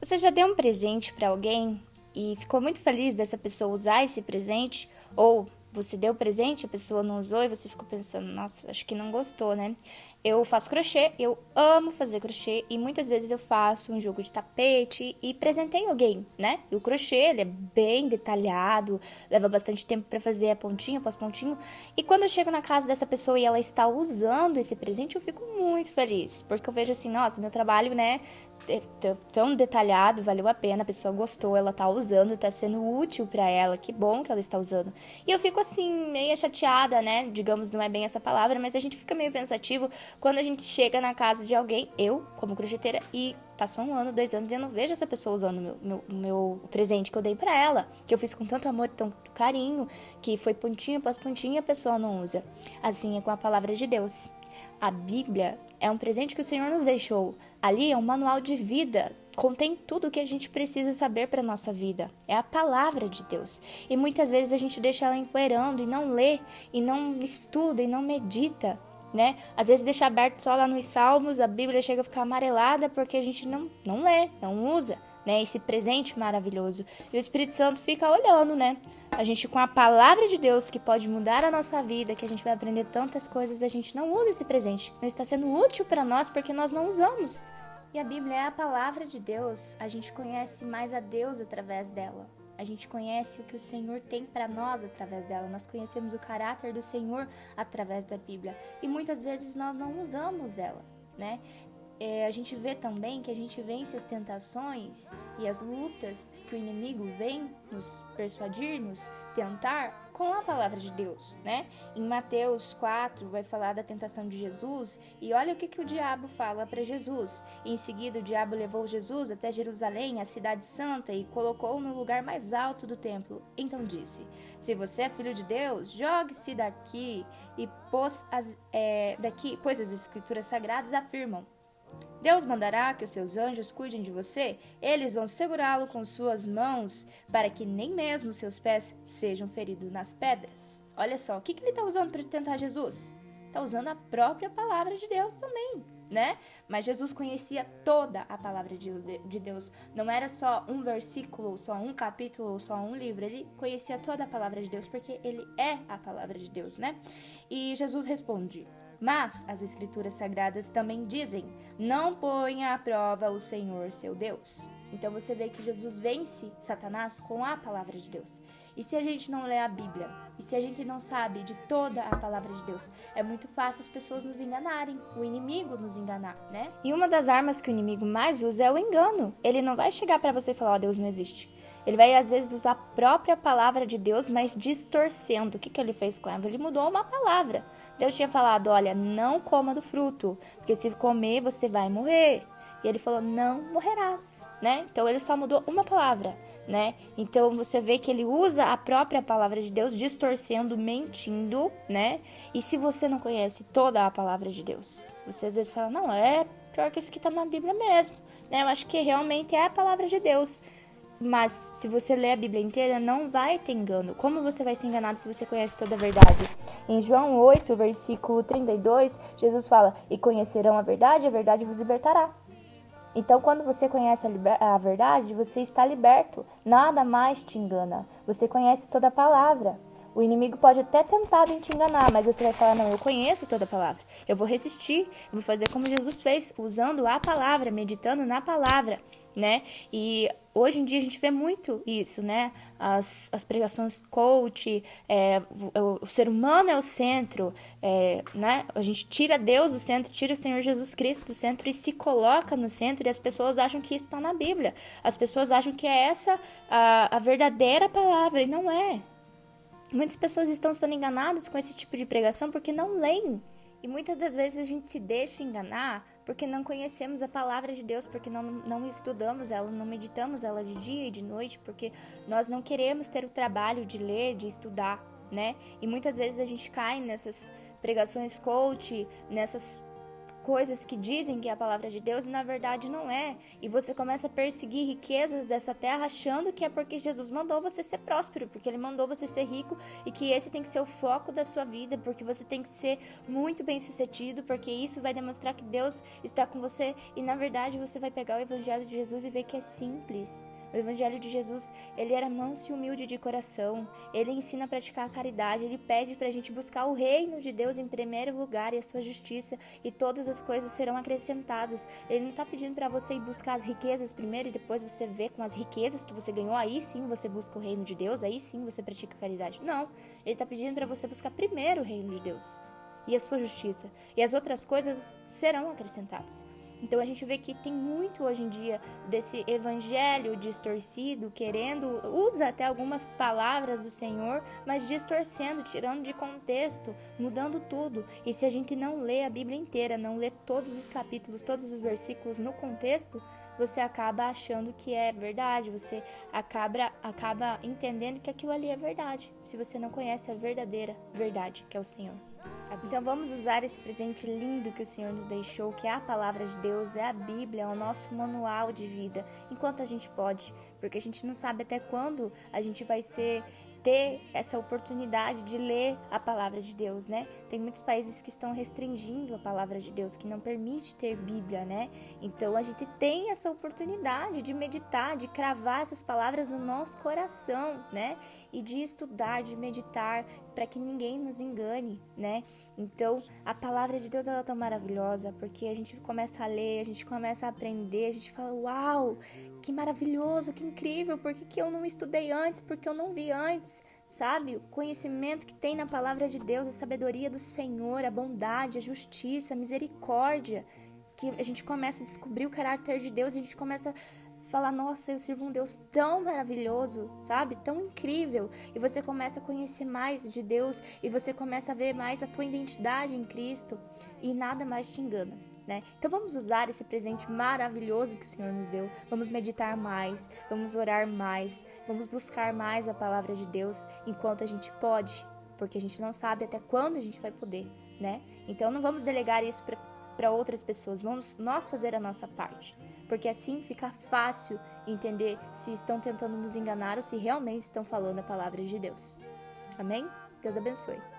Você já deu um presente para alguém e ficou muito feliz dessa pessoa usar esse presente? Ou você deu o presente, a pessoa não usou e você ficou pensando, nossa, acho que não gostou, né? Eu faço crochê, eu amo fazer crochê e muitas vezes eu faço um jogo de tapete e presenteio alguém, né? E o crochê, ele é bem detalhado, leva bastante tempo para fazer a pontinha após pontinho. E quando eu chego na casa dessa pessoa e ela está usando esse presente, eu fico muito feliz, porque eu vejo assim, nossa, meu trabalho, né, tão detalhado, valeu a pena, a pessoa gostou, ela tá usando, tá sendo útil para ela, que bom que ela está usando. E eu fico assim, meio chateada, né? Digamos, não é bem essa palavra, mas a gente fica meio pensativo quando a gente chega na casa de alguém, eu, como crocheteira, e passou 1 ano, 2 anos e eu não vejo essa pessoa usando o meu presente que eu dei para ela, que eu fiz com tanto amor, tanto carinho, que foi pontinho após pontinho e a pessoa não usa. Assim é com a palavra de Deus. A Bíblia é um presente que o Senhor nos deixou. Ali é um manual de vida, contém tudo o que a gente precisa saber para a nossa vida. É a palavra de Deus. E muitas vezes a gente deixa ela empoeirando e não lê, e não estuda, e não medita, né? Às vezes deixa aberto só lá nos Salmos, a Bíblia chega a ficar amarelada porque a gente não lê, não usa, né? Esse presente maravilhoso. E o Espírito Santo fica olhando, né? A gente, com a palavra de Deus, que pode mudar a nossa vida, que a gente vai aprender tantas coisas, a gente não usa esse presente. Não está sendo útil para nós porque nós não usamos. E a Bíblia é a palavra de Deus. A gente conhece mais a Deus através dela. A gente conhece o que o Senhor tem para nós através dela. Nós conhecemos o caráter do Senhor através da Bíblia. E muitas vezes nós não usamos ela, né? A gente vê também que a gente vence as tentações e as lutas que o inimigo vem nos persuadir, nos tentar com a palavra de Deus, né? Em Mateus 4 vai falar da tentação de Jesus e olha o que o diabo fala para Jesus. Em seguida o diabo levou Jesus até Jerusalém, a cidade santa, e colocou-o no lugar mais alto do templo. Então disse: se você é filho de Deus, jogue-se daqui, pois as escrituras sagradas afirmam: Deus mandará que os seus anjos cuidem de você, eles vão segurá-lo com suas mãos, para que nem mesmo seus pés sejam feridos nas pedras. Olha só, o que ele está usando para tentar Jesus? Está usando a própria palavra de Deus também, né? Mas Jesus conhecia toda a palavra de Deus. Não era só um versículo, só um capítulo, só um livro. Ele conhecia toda a palavra de Deus, porque ele é a palavra de Deus, né? E Jesus responde: mas as escrituras sagradas também dizem: não ponha à prova o Senhor seu Deus. Então você vê que Jesus vence Satanás com a palavra de Deus. E se a gente não lê a Bíblia, e se a gente não sabe de toda a palavra de Deus, é muito fácil as pessoas nos enganarem, o inimigo nos enganar, né? E uma das armas que o inimigo mais usa é o engano. Ele não vai chegar para você e falar: ó, Deus não existe. Ele vai, às vezes, usar a própria palavra de Deus, mas distorcendo. O que ele fez com ela? Ele mudou uma palavra. Deus tinha falado: olha, não coma do fruto, porque se comer você vai morrer. E ele falou: não morrerás, né? Então ele só mudou uma palavra, né? Então você vê que ele usa a própria palavra de Deus, distorcendo, mentindo, né? E se você não conhece toda a palavra de Deus, você às vezes fala: não, é pior que isso que tá na Bíblia mesmo, né? Eu acho que realmente é a palavra de Deus. Mas se você ler a Bíblia inteira, não vai ter engano. Como você vai ser enganado se você conhece toda a verdade? Em João 8, versículo 32, Jesus fala: e conhecerão a verdade vos libertará. Então, quando você conhece a verdade, você está liberto. Nada mais te engana. Você conhece toda a palavra. O inimigo pode até tentar te enganar, mas você vai falar: não, eu conheço toda a palavra. Eu vou resistir, eu vou fazer como Jesus fez, usando a palavra, meditando na palavra, né? E hoje em dia a gente vê muito isso, né? As pregações coach, o ser humano é o centro, né? A gente tira Deus do centro, tira o Senhor Jesus Cristo do centro e se coloca no centro, e as pessoas acham que isso está na Bíblia. As pessoas acham que é essa a verdadeira palavra, e não é. Muitas pessoas estão sendo enganadas com esse tipo de pregação porque não leem. E muitas das vezes a gente se deixa enganar porque não conhecemos a palavra de Deus, porque não estudamos ela, não meditamos ela de dia e de noite, porque nós não queremos ter o trabalho de ler, de estudar, né? E muitas vezes a gente cai nessas pregações coach, nessas coisas que dizem que é a palavra de Deus e na verdade não é. E você começa a perseguir riquezas dessa terra achando que é porque Jesus mandou você ser próspero, porque ele mandou você ser rico e que esse tem que ser o foco da sua vida, porque você tem que ser muito bem-sucedido, porque isso vai demonstrar que Deus está com você. E na verdade você vai pegar o evangelho de Jesus e ver que é simples. O evangelho de Jesus, ele era manso e humilde de coração. Ele ensina a praticar a caridade. Ele pede pra gente buscar o reino de Deus em primeiro lugar e a sua justiça, e todas as coisas serão acrescentadas. Ele não tá pedindo pra você ir buscar as riquezas primeiro e depois você vê com as riquezas que você ganhou, aí sim você busca o reino de Deus, aí sim você pratica a caridade. Não, ele tá pedindo pra você buscar primeiro o reino de Deus e a sua justiça, e as outras coisas serão acrescentadas. Então a gente vê que tem muito hoje em dia desse evangelho distorcido, usa até algumas palavras do Senhor, mas distorcendo, tirando de contexto, mudando tudo. E se a gente não lê a Bíblia inteira, não lê todos os capítulos, todos os versículos no contexto, você acaba achando que é verdade, você acaba entendendo que aquilo ali é verdade, se você não conhece a verdadeira verdade, que é o Senhor. Então vamos usar esse presente lindo que o Senhor nos deixou, que é a palavra de Deus, é a Bíblia, é o nosso manual de vida, enquanto a gente pode, porque a gente não sabe até quando a gente vai ter essa oportunidade de ler a palavra de Deus, né? Tem muitos países que estão restringindo a palavra de Deus, que não permite ter Bíblia, né? Então a gente tem essa oportunidade de meditar, de cravar essas palavras no nosso coração, né? E de estudar, de meditar, para que ninguém nos engane, né? Então a palavra de Deus ela é tão maravilhosa, porque a gente começa a ler, a gente começa a aprender, a gente fala, uau, que maravilhoso, que incrível, por que eu não estudei antes, porque eu não vi antes? Sabe, o conhecimento que tem na palavra de Deus, a sabedoria do Senhor, a bondade, a justiça, a misericórdia, que a gente começa a descobrir o caráter de Deus, a gente começa a falar, nossa, eu sirvo um Deus tão maravilhoso, sabe, tão incrível, e você começa a conhecer mais de Deus, e você começa a ver mais a tua identidade em Cristo, e nada mais te engana. Né? Então vamos usar esse presente maravilhoso que o Senhor nos deu, vamos meditar mais, vamos orar mais, vamos buscar mais a palavra de Deus enquanto a gente pode, porque a gente não sabe até quando a gente vai poder, né? Então não vamos delegar isso para outras pessoas, vamos nós fazer a nossa parte, porque assim fica fácil entender se estão tentando nos enganar ou se realmente estão falando a palavra de Deus. Amém? Deus abençoe.